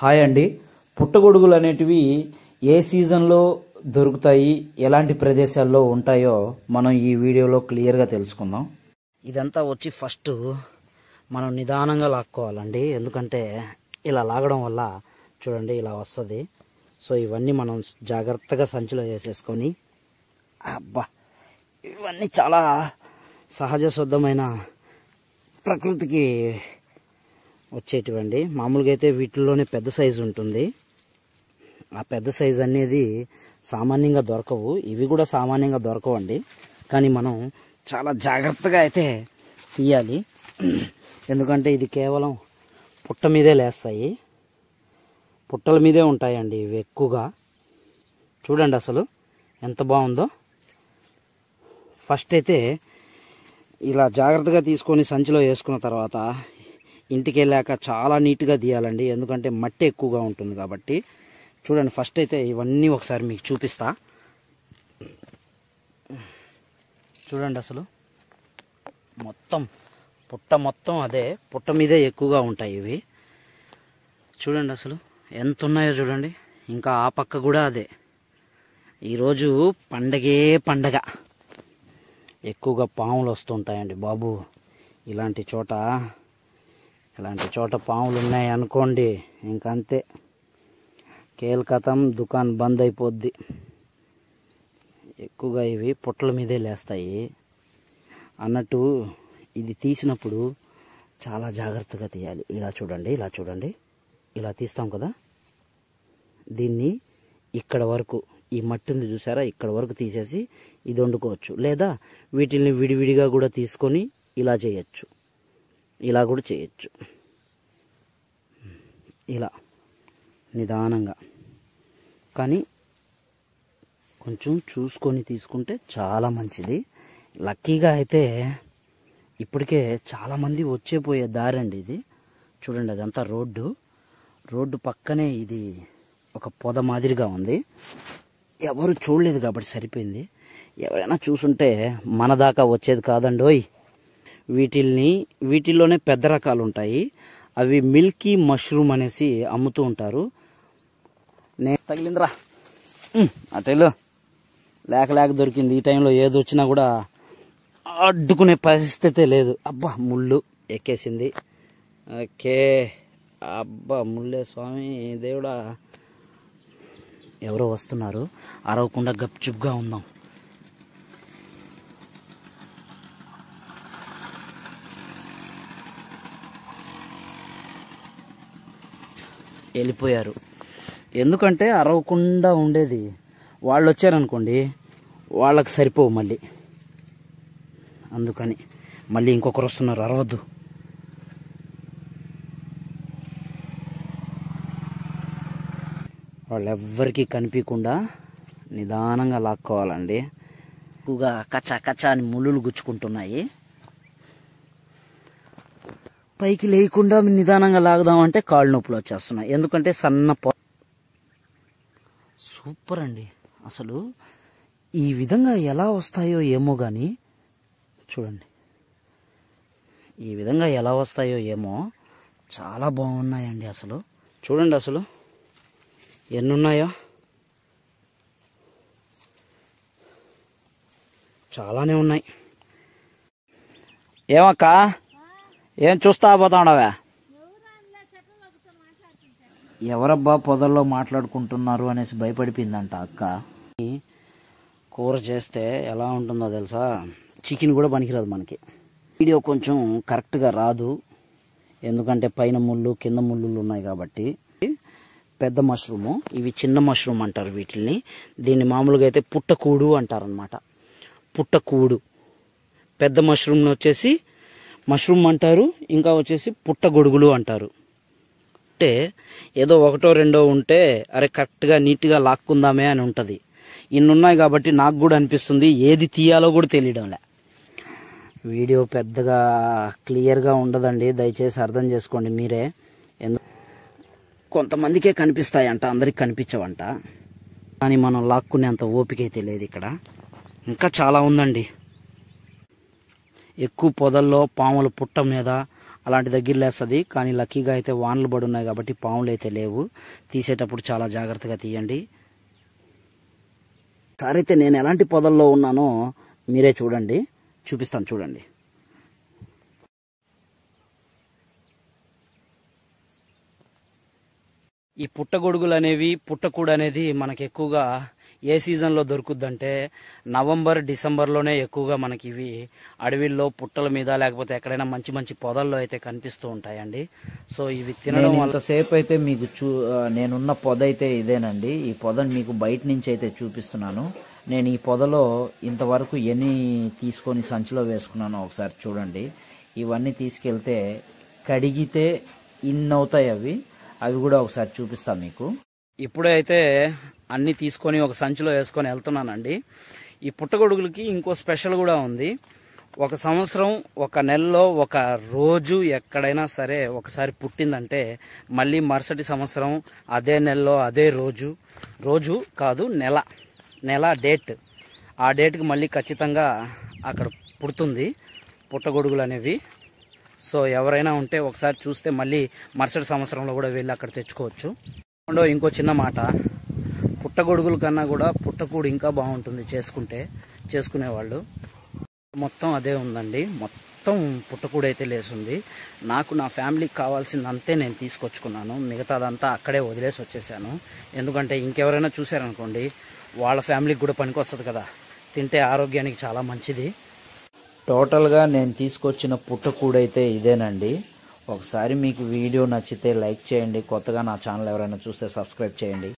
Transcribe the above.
Hi అండి. పుట్టగొడుగులు అనేటివి ఏ సీజన్లో దొరుకుతాయి, ఎలాంటి ప్రదేశాల్లో ఉంటాయో మనం ఈ వీడియోలో క్లియర్గా తెలుసుకుందాం. ఇదంతా వచ్చి ఫస్ట్ మనం నిదానంగా లాక్కోవాలండి. ఎందుకంటే ఇలా లాగడం వల్ల చూడండి ఇలా వస్తుంది. సో ఇవన్నీ మనం జాగ్రత్తగా సంచిలో వేసేసుకొని, అబ్బా ఇవన్నీ చాలా సహజ శుద్ధమైన ప్రకృతికి వచ్చేటివండి. మామూలుగా అయితే వీటిల్లోనే పెద్ద సైజు ఉంటుంది. ఆ పెద్ద సైజు అనేది సామాన్యంగా దొరకవు. ఇవి కూడా సామాన్యంగా దొరకవండి. కానీ మనం చాలా జాగ్రత్తగా అయితే తీయాలి. ఎందుకంటే ఇది కేవలం పుట్ట మీదే లేస్తాయి, పుట్టల మీదే ఉంటాయండి ఇవి ఎక్కువగా. చూడండి అసలు ఎంత బాగుందో. ఫస్ట్ అయితే ఇలా జాగ్రత్తగా తీసుకొని సంచిలో వేసుకున్న తర్వాత ఇంటికి వెళ్ళాక చాలా నీట్గా తీయాలండి. ఎందుకంటే మట్టి ఎక్కువగా ఉంటుంది కాబట్టి. చూడండి ఫస్ట్ అయితే ఇవన్నీ ఒకసారి మీకు చూపిస్తా. చూడండి అసలు మొత్తం పుట్ట మొత్తం అదే, పుట్ట మీదే ఎక్కువగా ఉంటాయి ఇవి. చూడండి అసలు ఎంత ఉన్నాయో చూడండి. ఇంకా ఆ పక్క కూడా అదే. ఈరోజు పండగే పండగ. ఎక్కువగా పాములు వస్తుంటాయండి బాబు. ఇలాంటి చోట పాములు ఉన్నాయి అనుకోండి, ఇంకంతే కేల్కతం, దుకాన్ బంద్ అయిపోద్ది. ఎక్కువగా ఇవి పుట్టల మీదే లేస్తాయి అన్నట్టు. ఇది తీసినప్పుడు చాలా జాగ్రత్తగా తీయాలి. ఇలా చూడండి, ఇలా చూడండి, ఇలా తీస్తాం కదా. దీన్ని ఇక్కడ వరకు, ఈ మట్టి ఉంది చూసారా, ఇక్కడ వరకు తీసేసి ఇది వండుకోవచ్చు. లేదా వీటిల్ని విడివిడిగా కూడా తీసుకొని ఇలా చేయొచ్చు, ఇలా కూడా చేయొచ్చు. ఇలా నిదానంగా, కానీ కొంచెం చూసుకొని తీసుకుంటే చాలా మంచిది. లక్కీగా అయితే ఇప్పటికే చాలామంది వచ్చేపోయే దారి అండి ఇది. చూడండి అదంతా రోడ్డు పక్కనే ఇది ఒక పొద మాదిరిగా ఉంది. ఎవరు చూడలేదు కాబట్టి సరిపోయింది. ఎవరైనా చూసుంటే మన దాకా వచ్చేది కాదండోయ్. వీటిల్లోనే పెద్ద రకాలు ఉంటాయి. అవి మిల్కీ మష్రూమ్ అనేసి అమ్ముతూ ఉంటారు. నేను తగిలిందిరా అటెలు లేక దొరికింది. ఈ టైంలో ఏది వచ్చినా కూడా అడ్డుకునే పరిస్థితి లేదు. అబ్బా ముళ్ళు ఎక్కేసింది. ఓకే, అబ్బా ముళ్ళే స్వామి దేవుడా. ఎవరో వస్తున్నారు, అరవకుండా గప్చుప్గా ఉందాం. వెళ్ళిపోయారు. ఎందుకంటే అరవకుండా ఉండేది. వాళ్ళు వచ్చారనుకోండి, వాళ్ళకి సరిపోవు మళ్ళీ. అందుకని మళ్ళీ ఇంకొకరు వస్తున్నారు, అరవద్దు. వాళ్ళెవ్వరికీ కనిపించకుండా నిదానంగా లాక్కోవాలండి. ఎక్కువగా కచ్చా అని ముళ్ళులు గుచ్చుకుంటున్నాయి. పైకి లేకుండా నిదానంగా లాగుదామంటే కాళ్ళు నొప్పులు వచ్చేస్తున్నాయి. ఎందుకంటే సన్న సూపర్ అండి. అసలు ఈ విధంగా ఎలా వస్తాయో ఏమో కానీ, చూడండి ఈ విధంగా ఎలా వస్తాయో ఏమో, చాలా బాగున్నాయండి. అసలు చూడండి అసలు ఎన్నున్నాయో, చాలానే ఉన్నాయి. ఏమక్క, ఏం చూస్తా పోతాడవా? ఎవరబ్బా పొదల్లో మాట్లాడుకుంటున్నారు అనేసి భయపడిపోయిందంట అక్క. కూర చేస్తే ఎలా ఉంటుందో తెలుసా, చికెన్ కూడా పనికిరాదు మనకి. వీడియో కొంచెం కరెక్ట్గా రాదు, ఎందుకంటే పైన ముళ్ళు కింద ముళ్ళు ఉన్నాయి కాబట్టి. పెద్ద మష్రూము, ఇవి చిన్న మష్రూమ్ అంటారు వీటిల్ని. దీన్ని మామూలుగా అయితే పుట్టకూడు అంటారనమాట. పుట్టకూడు. పెద్ద మష్రూమ్ని వచ్చేసి మష్రూమ్ అంటారు, ఇంకా వచ్చేసి పుట్టగొడుగులు అంటారు. అంటే ఏదో ఒకటో రెండో ఉంటే అరే కరెక్ట్గా నీట్గా లాక్కుందామే అని ఉంటుంది. ఇన్ని ఉన్నాయి కాబట్టి నాకు కూడా అనిపిస్తుంది ఏది తీయాలో కూడా తెలియడంలే. వీడియో పెద్దగా క్లియర్గా ఉండదండి, దయచేసి అర్థం చేసుకోండి మీరే. కొంతమందికే కనిపిస్తాయంట, అందరికి కనిపించవంట. కానీ మనం లాక్కునేంత ఓపిక అయితే లేదు ఇక్కడ. ఇంకా చాలా ఉందండి. ఎక్కువ పొదల్లో పాములు పుట్ట మీద అలాంటి దగ్గర లేస్తుంది. కానీ లక్కీగా అయితే వానలు పడి ఉన్నాయి కాబట్టి పాములు అయితే లేవు. తీసేటప్పుడు చాలా జాగ్రత్తగా తీయండి. సరే అయితే నేను ఎలాంటి పొదల్లో ఉన్నానో మీరే చూడండి, చూపిస్తాను చూడండి. ఈ పుట్టగొడుగులు అనేవి, పుట్టకూడు అనేది మనకి ఎక్కువగా ఏ సీజన్లో దొరుకుద్దంటే నవంబర్ డిసెంబర్లోనే ఎక్కువగా మనకి ఇవి అడవిల్లో పుట్టల మీద లేకపోతే ఎక్కడైనా మంచి మంచి పొదల్లో అయితే కనిపిస్తూ ఉంటాయండి. సో ఇవి తినడం అంతసేపు అయితే మీకు నేనున్న పొద అయితే ఇదేనండి. ఈ పొదను మీకు బయట నుంచి అయితే చూపిస్తున్నాను. నేను ఈ పొదలో ఇంతవరకు ఎన్ని తీసుకొని సంచిలో వేసుకున్నానో ఒకసారి చూడండి. ఇవన్నీ తీసుకెళ్తే కడిగితే ఇన్ని అవుతాయి. అవి కూడా ఒకసారి చూపిస్తాను మీకు. ఇప్పుడే అయితే అన్ని తీసుకొని ఒక సంచిలో వేసుకొని వెళ్తున్నానండి. ఈ పుట్టగొడుగులకి ఇంకో స్పెషల్ కూడా ఉంది. ఒక సంవత్సరం, ఒక నెలలో ఒక రోజు ఎక్కడైనా సరే ఒకసారి పుట్టిందంటే మళ్ళీ మరుసటి సంవత్సరం అదే నెలలో అదే రోజు కాదు నెల డేట్, ఆ డేట్కి మళ్ళీ ఖచ్చితంగా అక్కడ పుడుతుంది పుట్టగొడుగులు అనేవి. సో ఎవరైనా ఉంటే ఒకసారి చూస్తే మళ్ళీ మరుసటి సంవత్సరంలో కూడా వెళ్ళి అక్కడ తెచ్చుకోవచ్చు. ఇంకో చిన్న మాట, పుట్టగొడుగుల కన్నా కూడా పుట్టకూడు ఇంకా బాగుంటుంది చేసుకునేవాళ్ళు. మొత్తం అదే ఉందండి, మొత్తం పుట్టకూడు అయితే లేసుంది. నాకు నా ఫ్యామిలీకి కావాల్సిందంతే నేను తీసుకొచ్చుకున్నాను, మిగతాదంతా అక్కడే వదిలేసి వచ్చేసాను. ఎందుకంటే ఇంకెవరైనా చూశారనుకోండి వాళ్ళ ఫ్యామిలీకి కూడా పనికొస్తుంది కదా, తింటే ఆరోగ్యానికి చాలా మంచిది. టోటల్గా నేను తీసుకొచ్చిన పుట్టకూడైతే ఇదేనండి. ఒకసారి మీకు వీడియో నచ్చితే లైక్ చేయండి. కొత్తగా నా ఛానల్ ఎవరైనా చూస్తే సబ్స్క్రైబ్ చేయండి.